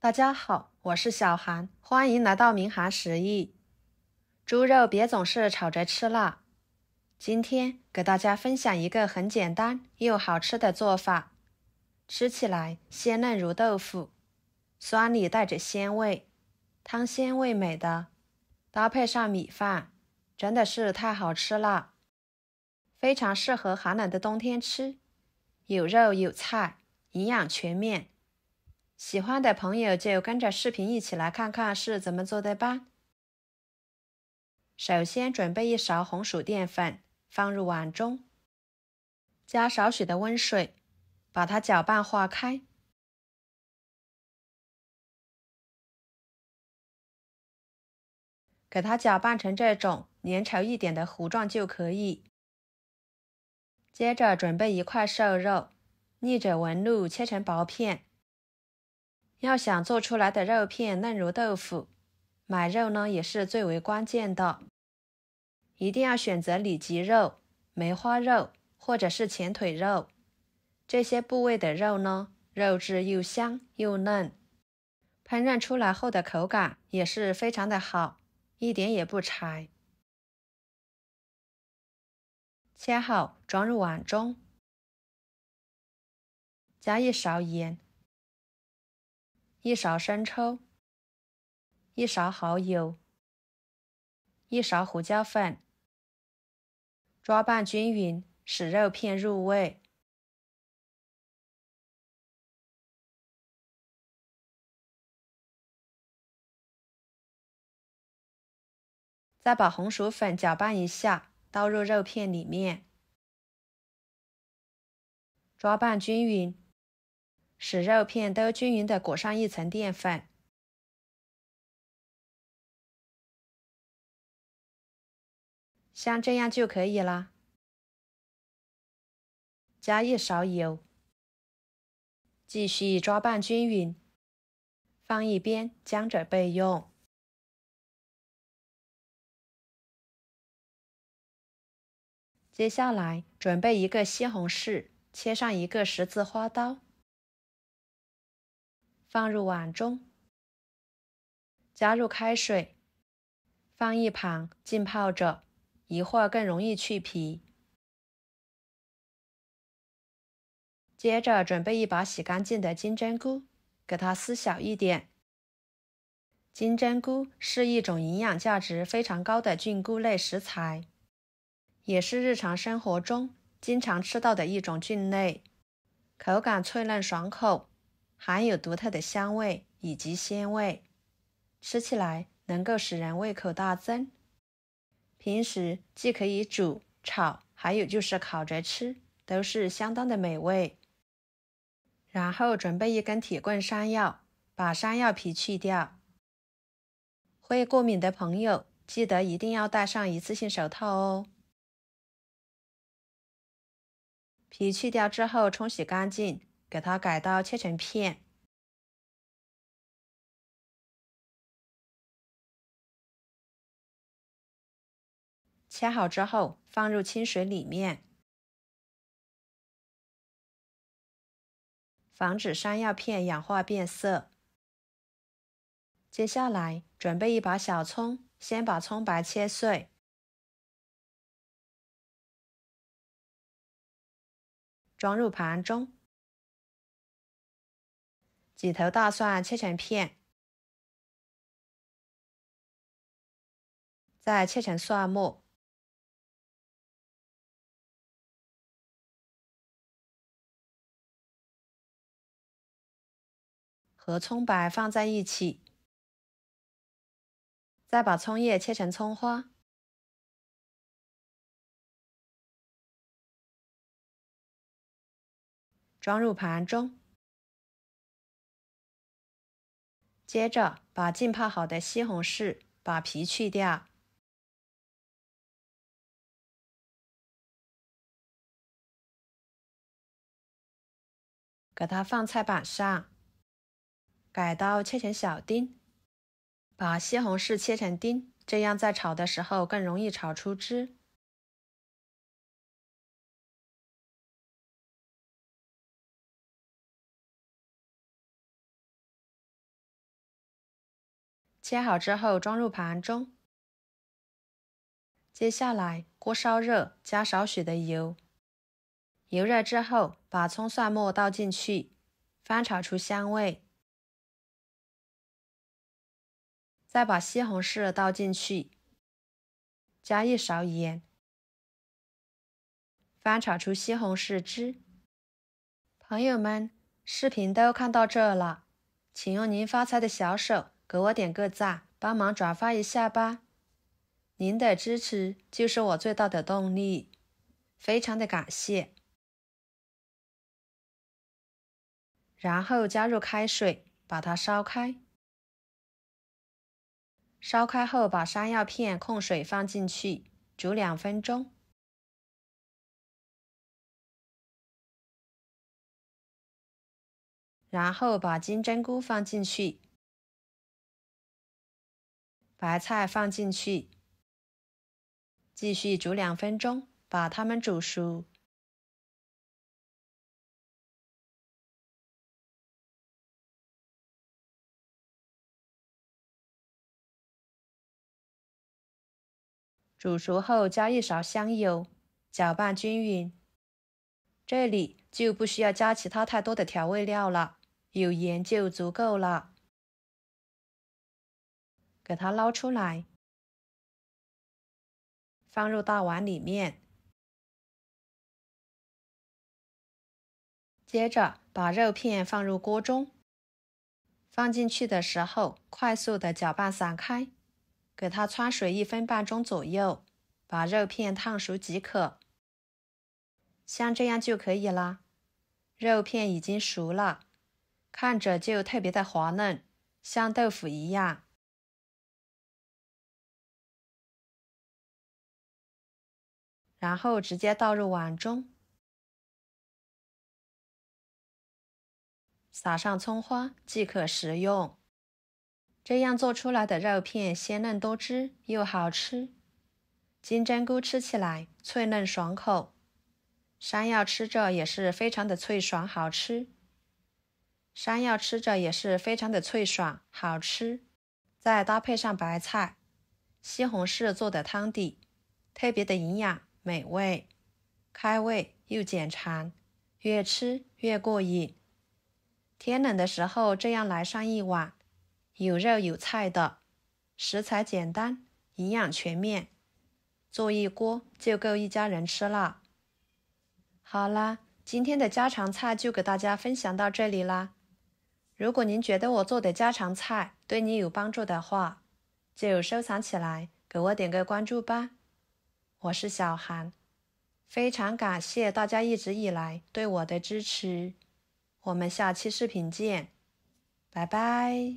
大家好，我是小韩，欢迎来到明涵食艺。猪肉别总是炒着吃啦，今天给大家分享一个很简单又好吃的做法，吃起来鲜嫩如豆腐，酸里带着鲜味，汤鲜味美的，搭配上米饭，真的是太好吃了，非常适合寒冷的冬天吃，有肉有菜，营养全面。喜欢的朋友就跟着视频一起来看看是怎么做的吧。首先准备一勺红薯淀粉，放入碗中，加少许的温水，把它搅拌化开。给它搅拌成这种粘稠一点的糊状就可以。接着准备一块瘦肉，逆着纹路切成薄片。要想做出来的肉片嫩如豆腐，买肉呢也是最为关键的，一定要选择里脊肉、梅花肉或者是前腿肉，这些部位的肉呢，肉质又香又嫩，烹饪出来后的口感也是非常的好，一点也不柴。切好装入碗中，加一勺盐，一勺生抽，一勺蚝油，一勺胡椒粉，抓拌均匀，使肉片入味。再把红薯粉搅拌一下，倒入肉片里面，抓拌均匀，使肉片都均匀地裹上一层淀粉。像这样就可以啦。加一勺油，继续抓拌均匀，放一边将着备用。接下来准备一个西红柿，切上一个十字花刀，放入碗中，加入开水，放一旁浸泡着，一会儿更容易去皮。接着准备一把洗干净的金针菇，给它撕小一点。金针菇是一种营养价值非常高的菌菇类食材，也是日常生活中经常吃到的一种菌类，口感脆嫩爽口，含有独特的香味以及鲜味，吃起来能够使人胃口大增。平时既可以煮、炒，还有就是烤着吃，都是相当的美味。然后准备一根铁棍山药，把山药皮去掉。会过敏的朋友，记得一定要戴上一次性手套哦。皮去掉之后冲洗干净，给它改刀切成片。切好之后放入清水里面，防止山药片氧化变色。接下来准备一把小葱，先把葱白切碎，装入盘中。几头大蒜切成片，再切成蒜末。和葱白放在一起，再把葱叶切成葱花，装入盘中。接着把浸泡好的西红柿把皮去掉，给它放菜板上，改刀切成小丁，把西红柿切成丁，这样在炒的时候更容易炒出汁。切好之后装入盘中。接下来锅烧热，加少许的油。油热之后，把葱蒜末倒进去，翻炒出香味。再把西红柿倒进去，加1勺盐，翻炒出西红柿汁。朋友们，视频都看到这了，请用您发财的小手给我点个赞，帮忙转发一下吧。您的支持就是我最大的动力，非常的感谢。然后加入开水，把它烧开。烧开后，把山药片控水放进去，煮2分钟。然后把金针菇放进去，白菜放进去，继续煮2分钟，把它们煮熟。煮熟后加1勺香油，搅拌均匀。这里就不需要加其他太多的调味料了，有盐就足够了。给它捞出来，放入大碗里面。接着把肉片放入锅中，放进去的时候快速的搅拌散开，给它汆水1分半钟左右，把肉片烫熟即可。像这样就可以啦。肉片已经熟了，看着就特别的滑嫩，像豆腐一样。然后直接倒入碗中，撒上葱花即可食用。这样做出来的肉片鲜嫩多汁又好吃。金针菇吃起来脆嫩爽口，山药吃着也是非常的脆爽好吃。山药吃着也是非常的脆爽好吃，再搭配上白菜、西红柿做的汤底，特别的营养美味，开胃又解馋，越吃越过瘾。天冷的时候这样来上一碗，有肉有菜的，食材简单，营养全面，做一锅就够一家人吃了。好啦，今天的家常菜就给大家分享到这里啦。如果您觉得我做的家常菜对你有帮助的话，就收藏起来，给我点个关注吧。我是小韩，非常感谢大家一直以来对我的支持。我们下期视频见，拜拜。